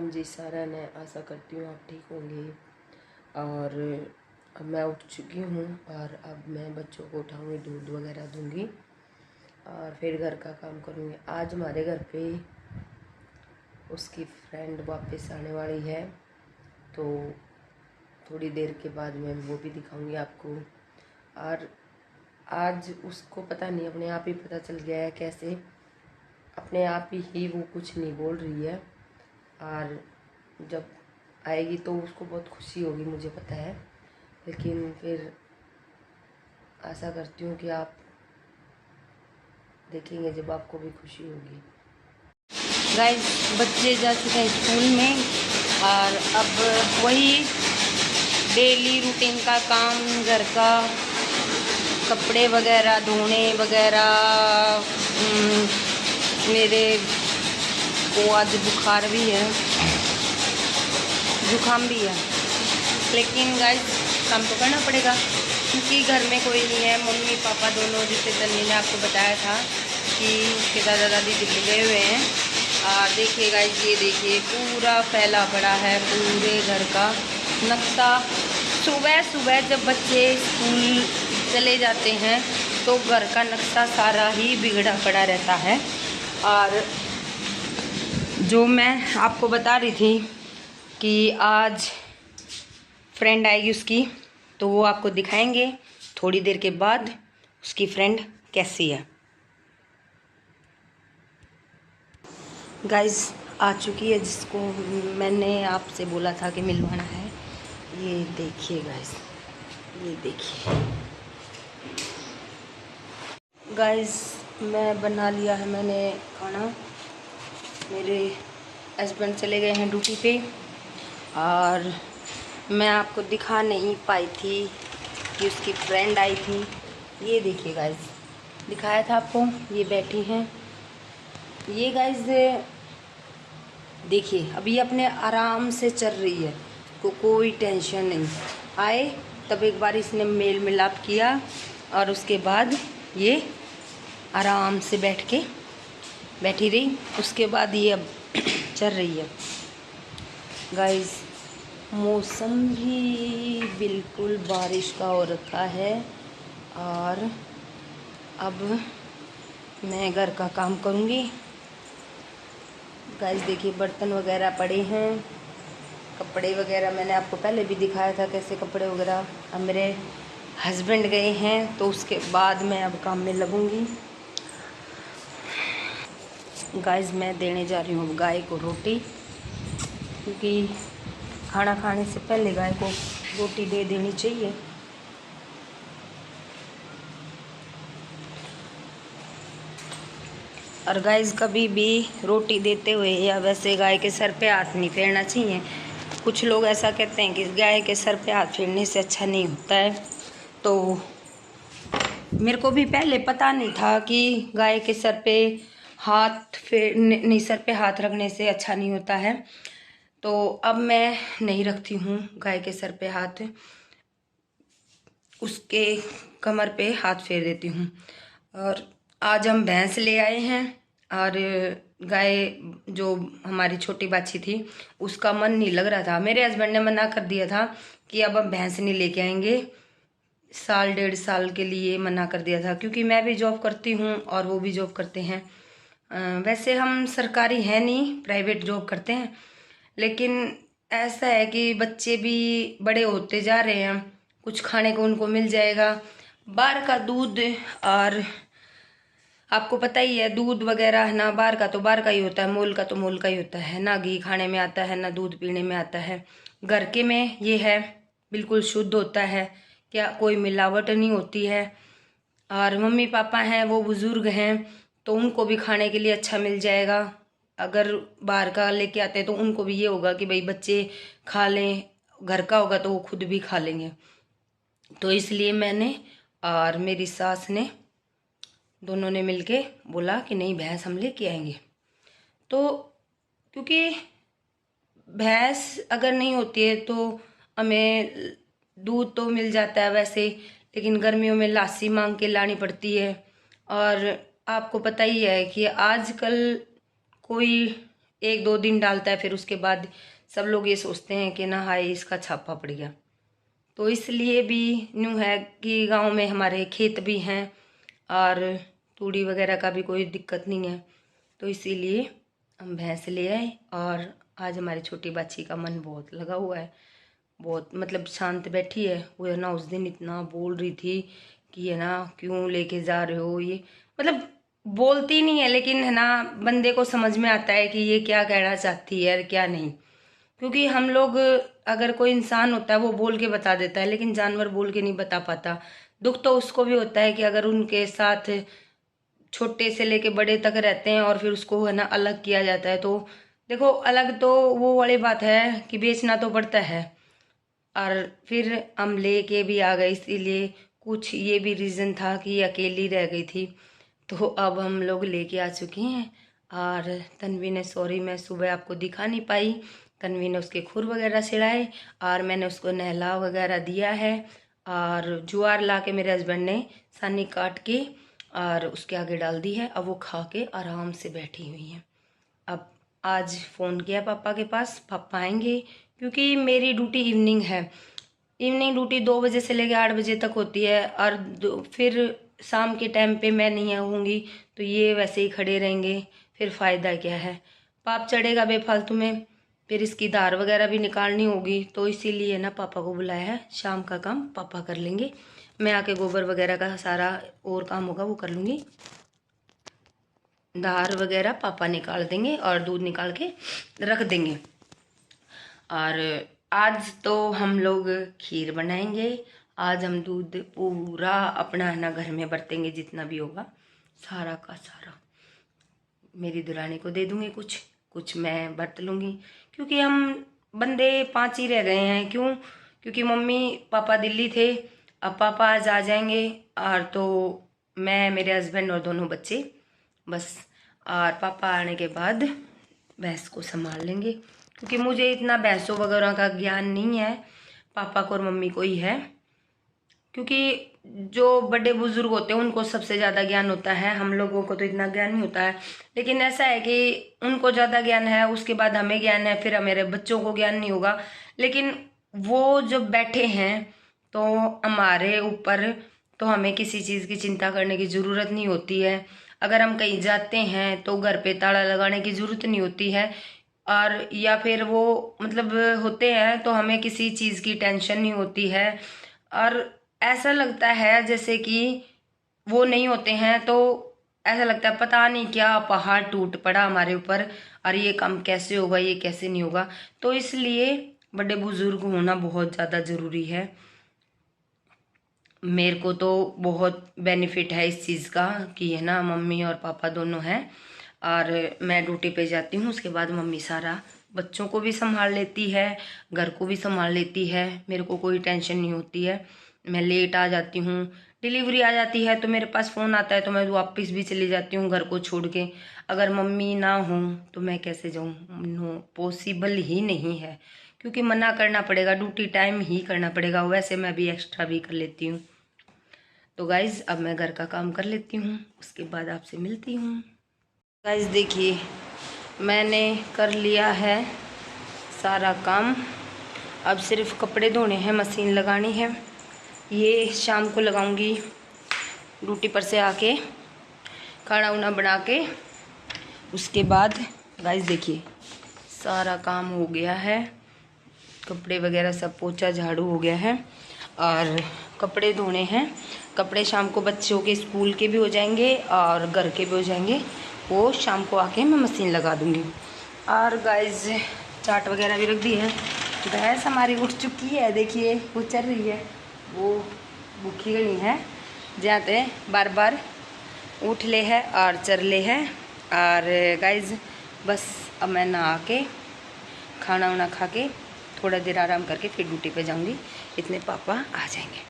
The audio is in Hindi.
हाँ जी सारन है, आशा करती हूँ आप ठीक होंगे। और अब मैं उठ चुकी हूँ और अब मैं बच्चों को उठाऊँगी, दूध वगैरह दूँगी और फिर घर का काम करूँगी। आज हमारे घर पे उसकी फ्रेंड वापस आने वाली है, तो थोड़ी देर के बाद मैं वो भी दिखाऊँगी आपको। और आज उसको पता नहीं, अपने आप ही पता चल गया है कैसे, अपने आप ही वो कुछ नहीं बोल रही है। और जब आएगी तो उसको बहुत खुशी होगी, मुझे पता है, लेकिन फिर आशा करती हूँ कि आप देखेंगे जब आपको भी खुशी होगी। गाइस, बच्चे जा चुके हैं स्कूल में और अब वही डेली रूटीन का काम, घर का कपड़े वगैरह धोने वगैरह। मेरे को आज बुखार भी है, जुकाम भी है, लेकिन गाइस काम तो करना पड़ेगा क्योंकि घर में कोई नहीं है। मम्मी पापा दोनों, जिसे तन्नी ने आपको बताया था कि उसके दादा दादी दिल्ली गए हुए हैं। और देखिए गाइस, ये देखिए पूरा फैला पड़ा है पूरे घर का नक्शा। सुबह सुबह जब बच्चे स्कूल चले जाते हैं तो घर का नक्शा सारा ही बिगड़ा पड़ा रहता है। और जो मैं आपको बता रही थी कि आज फ्रेंड आएगी उसकी, तो वो आपको दिखाएंगे थोड़ी देर के बाद उसकी फ्रेंड कैसी है। गाइस आ चुकी है, जिसको मैंने आपसे बोला था कि मिलवाना है। ये देखिए गाइस, ये देखिए गाइस, मैं बना लिया है मैंने खाना। मेरे हस्बैंड चले गए हैं ड्यूटी पे और मैं आपको दिखा नहीं पाई थी कि उसकी फ्रेंड आई थी। ये देखिए गाइस, दिखाया था आपको, ये बैठी हैं ये गाइस। देखिए अभी अपने आराम से चल रही है, कोई टेंशन नहीं। आए तब एक बार इसने मेल मिलाप किया और उसके बाद ये आराम से बैठी रही। उसके बाद ये अब चल रही है। गाइस, मौसम भी बिल्कुल बारिश का हो रखा है और अब मैं घर का काम करूँगी। गाइस देखिए, बर्तन वगैरह पड़े हैं, कपड़े वगैरह मैंने आपको पहले भी दिखाया था कैसे कपड़े वगैरह। अब मेरे हस्बैंड गए हैं तो उसके बाद मैं अब काम में लगूंगी। गाइस, मैं देने जा रही हूँ गाय को रोटी, क्योंकि खाना खाने से पहले गाय को रोटी दे देनी चाहिए। और गाइस, कभी भी रोटी देते हुए या वैसे गाय के सर पे हाथ नहीं फेरना चाहिए। कुछ लोग ऐसा कहते हैं कि गाय के सर पे हाथ फेरने से अच्छा नहीं होता है, तो मेरे को भी पहले पता नहीं था कि गाय के सर पे हाथ नहीं, सर पे हाथ रखने से अच्छा नहीं होता है। तो अब मैं नहीं रखती हूँ गाय के सर पे हाथ, उसके कमर पे हाथ फेर देती हूँ। और आज हम भैंस ले आए हैं और गाय जो हमारी छोटी बाछी थी उसका मन नहीं लग रहा था। मेरे हस्बैंड ने मना कर दिया था कि अब हम भैंस नहीं लेके आएंगे, साल डेढ़ साल के लिए मना कर दिया था, क्योंकि मैं भी जॉब करती हूँ और वो भी जॉब करते हैं। वैसे हम सरकारी हैं नहीं, प्राइवेट जॉब करते हैं, लेकिन ऐसा है कि बच्चे भी बड़े होते जा रहे हैं, कुछ खाने को उनको मिल जाएगा। बाहर का दूध, और आपको पता ही है दूध वगैरह ना, बाहर का तो बाहर का ही होता है, मोल का तो मोल का ही होता है, ना घी खाने में आता है ना दूध पीने में आता है। घर के में ये है बिल्कुल शुद्ध होता है, क्या कोई मिलावट नहीं होती है। और मम्मी पापा हैं वो बुजुर्ग हैं तो उनको भी खाने के लिए अच्छा मिल जाएगा। अगर बाहर का लेके आते हैं तो उनको भी ये होगा कि भाई बच्चे खा लें, घर का होगा तो वो खुद भी खा लेंगे। तो इसलिए मैंने और मेरी सास ने दोनों ने मिलके बोला कि नहीं, भैंस हम लेके आएंगे। तो क्योंकि भैंस अगर नहीं होती है तो हमें दूध तो मिल जाता है वैसे, लेकिन गर्मियों में लासी मांग के लानी पड़ती है। और आपको पता ही है कि आजकल कोई 1-2 दिन डालता है, फिर उसके बाद सब लोग ये सोचते हैं कि ना हाय इसका छापा पड़ गया। तो इसलिए भी न्यू है कि गांव में हमारे खेत भी हैं और तूड़ी वगैरह का भी कोई दिक्कत नहीं है, तो इसीलिए हम भैंस ले आए। और आज हमारी छोटी बच्ची का मन बहुत लगा हुआ है, बहुत मतलब शांत बैठी है। वो है ना उस दिन इतना बोल रही थी कि है ना क्यों लेके जा रहे हो, ये मतलब बोलती नहीं है लेकिन है ना बंदे को समझ में आता है कि ये क्या कहना चाहती है और क्या नहीं। क्योंकि हम लोग अगर कोई इंसान होता है वो बोल के बता देता है, लेकिन जानवर बोल के नहीं बता पाता। दुख तो उसको भी होता है कि अगर उनके साथ छोटे से लेके बड़े तक रहते हैं और फिर उसको है ना अलग किया जाता है। तो देखो अलग तो वो वाली बात है कि बेचना तो पड़ता है, और फिर हम लेके भी आ गए। इसीलिए कुछ ये भी रीज़न था कि अकेली रह गई थी, तो अब हम लोग लेके आ चुके हैं। और तन्वी ने, सॉरी मैं सुबह आपको दिखा नहीं पाई, तन्वी ने उसके खुर वगैरह छिड़ाए और मैंने उसको नहला वगैरह दिया है। और ज्वार ला के मेरे हस्बैंड ने सानी काट के और उसके आगे डाल दी है। अब वो खा के आराम से बैठी हुई है। अब आज फ़ोन किया पापा के पास, पापा आएंगे क्योंकि मेरी ड्यूटी इवनिंग है। इवनिंग ड्यूटी 2 बजे से लेकर 8 बजे तक होती है, और फिर शाम के टाइम पे मैं नहीं आऊँगी तो ये वैसे ही खड़े रहेंगे, फिर फ़ायदा क्या है, पाप चढ़ेगा बेफालतू में। फिर इसकी धार वगैरह भी निकालनी होगी, तो इसीलिए ना पापा को बुलाया है। शाम का काम पापा कर लेंगे, मैं आके गोबर वगैरह का सारा और काम होगा वो कर लूँगी। धार वगैरह पापा निकाल देंगे और दूध निकाल के रख देंगे। और आज तो हम लोग खीर बनाएंगे। आज हम दूध पूरा अपना है ना घर में बरतेंगे, जितना भी होगा सारा का सारा मेरी दुरानी को दे दूंगी, कुछ मैं बरत लूँगी। क्योंकि हम बंदे 5 ही रह गए हैं। क्यों? क्योंकि मम्मी पापा दिल्ली थे, अब पापा आज आ जाएंगे, और तो मैं, मेरे हस्बैंड और दोनों बच्चे बस। और पापा आने के बाद भैंस को संभाल लेंगे, क्योंकि मुझे इतना भैंसों वगैरह का ज्ञान नहीं है, पापा को और मम्मी को ही है। क्योंकि जो बड़े बुजुर्ग होते हैं उनको सबसे ज़्यादा ज्ञान होता है, हम लोगों को तो इतना ज्ञान नहीं होता है। लेकिन ऐसा है कि उनको ज़्यादा ज्ञान है, उसके बाद हमें ज्ञान है, फिर मेरे बच्चों को ज्ञान नहीं होगा। लेकिन वो जब बैठे हैं तो हमारे ऊपर, तो हमें किसी चीज़ की चिंता करने की ज़रूरत नहीं होती है। अगर हम कहीं जाते हैं तो घर पे ताला लगाने की ज़रूरत नहीं होती है, और या फिर वो मतलब होते हैं तो हमें किसी चीज़ की टेंशन नहीं होती है। और ऐसा लगता है जैसे कि वो नहीं होते हैं तो ऐसा लगता है पता नहीं क्या पहाड़ टूट पड़ा हमारे ऊपर, और ये काम कैसे होगा, ये कैसे नहीं होगा। तो इसलिए बड़े बुजुर्ग होना बहुत ज़्यादा ज़रूरी है। मेरे को तो बहुत बेनिफिट है इस चीज़ का कि है ना मम्मी और पापा दोनों हैं, और मैं ड्यूटी पे जाती हूँ, उसके बाद मम्मी सारा बच्चों को भी संभाल लेती है, घर को भी संभाल लेती है। मेरे को कोई टेंशन नहीं होती है। मैं लेट आ जाती हूँ, डिलीवरी आ जाती है तो मेरे पास फ़ोन आता है तो मैं वापस भी चली जाती हूँ घर को छोड़ के। अगर मम्मी ना हो तो मैं कैसे जाऊँ? नो, पॉसिबल ही नहीं है, क्योंकि मना करना पड़ेगा, ड्यूटी टाइम ही करना पड़ेगा। वैसे मैं भी एक्स्ट्रा भी कर लेती हूँ। तो गाइज़ अब मैं घर का काम कर लेती हूँ, उसके बाद आपसे मिलती हूँ। गाइज़ देखिए मैंने कर लिया है सारा काम, अब सिर्फ कपड़े धोने हैं, मशीन लगानी है। ये शाम को लगाऊंगी, ड्यूटी पर से आके खाना उना बना के। उसके बाद गाइज़ देखिए सारा काम हो गया है, कपड़े वगैरह सब पोछा झाड़ू हो गया है, और कपड़े धोने हैं। कपड़े शाम को बच्चों के स्कूल के भी हो जाएंगे और घर के भी हो जाएंगे, वो शाम को आके मैं मशीन लगा दूंगी। और गाइज़ चाट वगैरह भी रख दी है। भैंस हमारी उठ चुकी है, देखिए वो चल रही है, वो भूखी गई है, जाते बार बार उठ ले है और चर ले है। और गाइज़ बस अब मैं नहा के खाना वाना खा के थोड़ा देर आराम करके फिर ड्यूटी पे जाऊंगी, इतने पापा आ जाएंगे।